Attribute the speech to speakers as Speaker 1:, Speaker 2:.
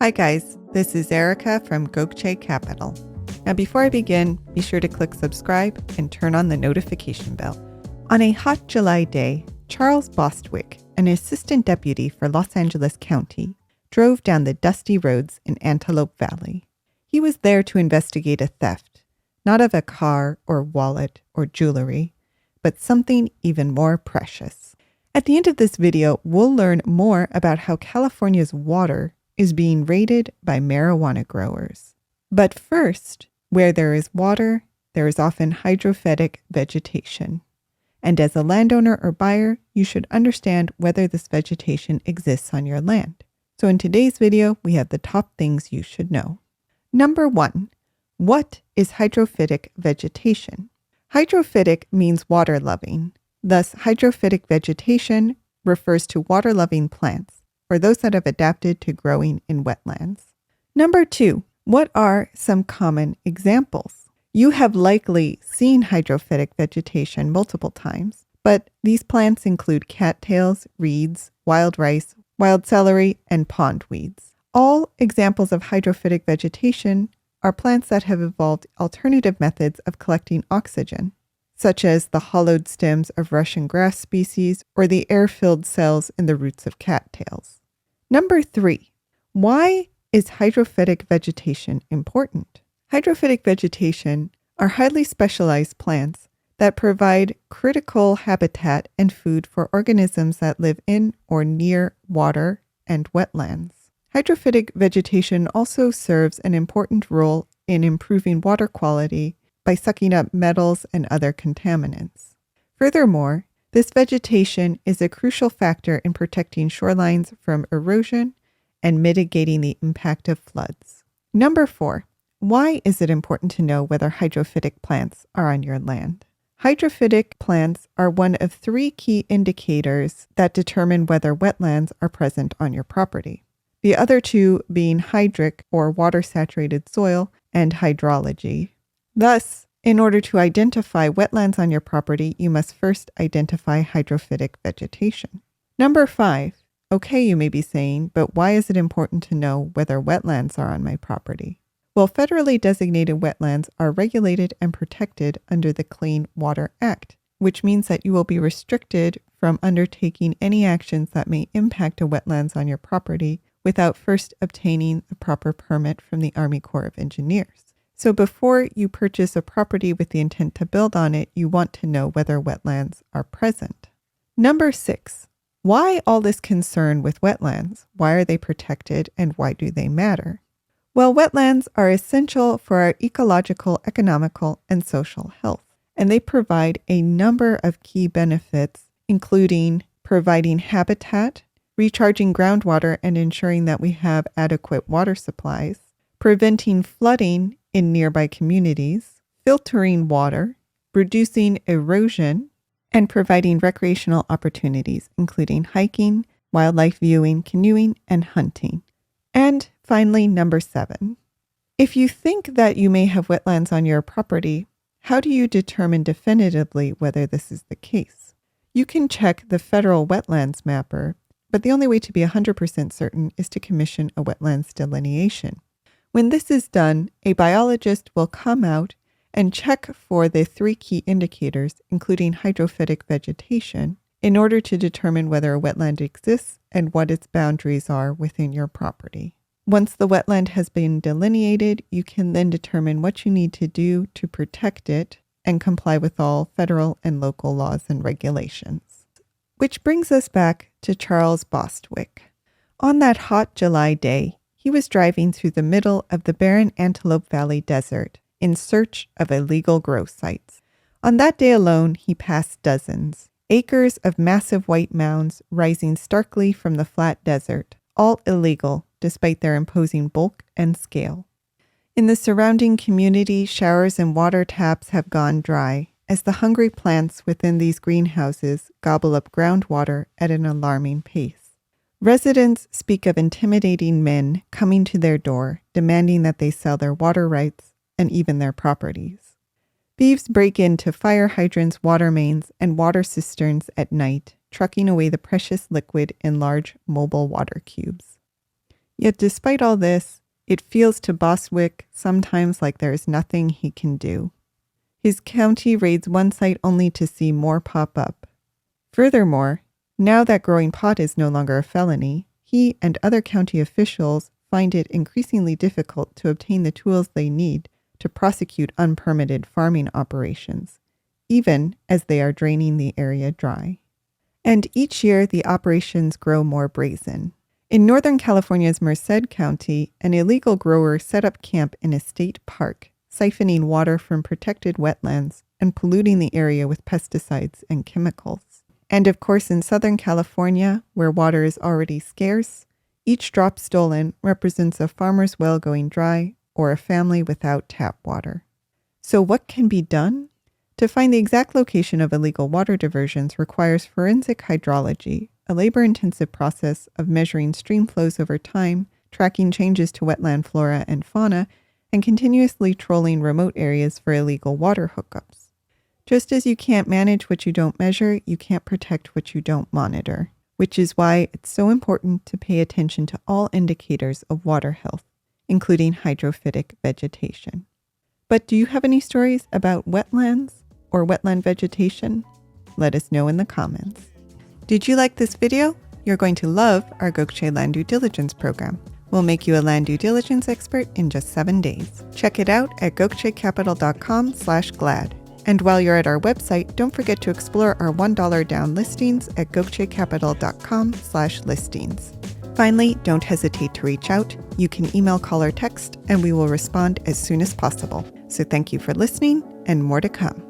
Speaker 1: Hi guys, this is Erica from Gokce Capital. Now before I begin, be sure to click subscribe and turn on the notification bell. On a hot July day, Charles Bostwick, an assistant deputy for Los Angeles County, drove down the dusty roads in Antelope Valley. He was there to investigate a theft, not of a car or wallet or jewelry, but something even more precious. At the end of this video, we'll learn more about how California's water is being raided by marijuana growers. But first, where there is water, there is often hydrophytic vegetation. And as a landowner or buyer, you should understand whether this vegetation exists on your land. So in today's video, we have the top things you should know. Number 1, what is hydrophytic vegetation? Hydrophytic means water-loving. Thus, hydrophytic vegetation refers to water-loving plants, or those that have adapted to growing in wetlands. Number 2, what are some common examples? You have likely seen hydrophytic vegetation multiple times, but these plants include cattails, reeds, wild rice, wild celery, and pondweeds. All examples of hydrophytic vegetation are plants that have evolved alternative methods of collecting oxygen, such as the hollowed stems of Russian grass species or the air-filled cells in the roots of cattails. Number 3, why is hydrophytic vegetation important? Hydrophytic vegetation are highly specialized plants that provide critical habitat and food for organisms that live in or near water and wetlands. Hydrophytic vegetation also serves an important role in improving water quality by sucking up metals and other contaminants. Furthermore, this vegetation is a crucial factor in protecting shorelines from erosion and mitigating the impact of floods. Number 4, why is it important to know whether hydrophytic plants are on your land? Hydrophytic plants are one of 3 key indicators that determine whether wetlands are present on your property. The other 2 being hydric or water-saturated soil and hydrology. Thus, in order to identify wetlands on your property, you must first identify hydrophytic vegetation. Number 5. Okay, you may be saying, but why is it important to know whether wetlands are on my property? Well, federally designated wetlands are regulated and protected under the Clean Water Act, which means that you will be restricted from undertaking any actions that may impact a wetlands on your property without first obtaining the proper permit from the Army Corps of Engineers. So before you purchase a property with the intent to build on it, you want to know whether wetlands are present. Number 6, why all this concern with wetlands? Why are they protected and why do they matter? Well, wetlands are essential for our ecological, economical, and social health, and they provide a number of key benefits, including providing habitat, recharging groundwater and ensuring that we have adequate water supplies, preventing flooding in nearby communities, filtering water, reducing erosion, and providing recreational opportunities, including hiking, wildlife viewing, canoeing, and hunting. And finally, number 7. If you think that you may have wetlands on your property, how do you determine definitively whether this is the case? You can check the federal wetlands mapper, but the only way to be 100% certain is to commission a wetlands delineation. When this is done, a biologist will come out and check for the 3 key indicators, including hydrophytic vegetation, in order to determine whether a wetland exists and what its boundaries are within your property. Once the wetland has been delineated, you can then determine what you need to do to protect it and comply with all federal and local laws and regulations. Which brings us back to Charles Bostwick. On that hot July day, he was driving through the middle of the barren Antelope Valley desert in search of illegal grow sites. On that day alone, he passed dozens, acres of massive white mounds rising starkly from the flat desert, all illegal despite their imposing bulk and scale. In the surrounding community, showers and water taps have gone dry as the hungry plants within these greenhouses gobble up groundwater at an alarming pace. Residents speak of intimidating men coming to their door, demanding that they sell their water rights and even their properties. Thieves break into fire hydrants, water mains, and water cisterns at night, trucking away the precious liquid in large mobile water cubes. Yet despite all this, it feels to Bostwick sometimes like there is nothing he can do. His county raids one site only to see more pop up. Furthermore, now that growing pot is no longer a felony, he and other county officials find it increasingly difficult to obtain the tools they need to prosecute unpermitted farming operations, even as they are draining the area dry. And each year, the operations grow more brazen. In Northern California's Merced County, an illegal grower set up camp in a state park, siphoning water from protected wetlands and polluting the area with pesticides and chemicals. And of course, in Southern California, where water is already scarce, each drop stolen represents a farmer's well going dry or a family without tap water. So what can be done? To find the exact location of illegal water diversions requires forensic hydrology, a labor-intensive process of measuring stream flows over time, tracking changes to wetland flora and fauna, and continuously trolling remote areas for illegal water hookups. Just as you can't manage what you don't measure, you can't protect what you don't monitor, which is why it's so important to pay attention to all indicators of water health, including hydrophytic vegetation. But do you have any stories about wetlands or wetland vegetation? Let us know in the comments. Did you like this video? You're going to love our Gokce Land Due Diligence program. We'll make you a land due diligence expert in just 7 days. Check it out at gokcecapital.com/glad. And while you're at our website, don't forget to explore our $1 down listings at gokcecapital.com/listings. Finally, don't hesitate to reach out. You can email, call, or text, and we will respond as soon as possible. So thank you for listening, and more to come.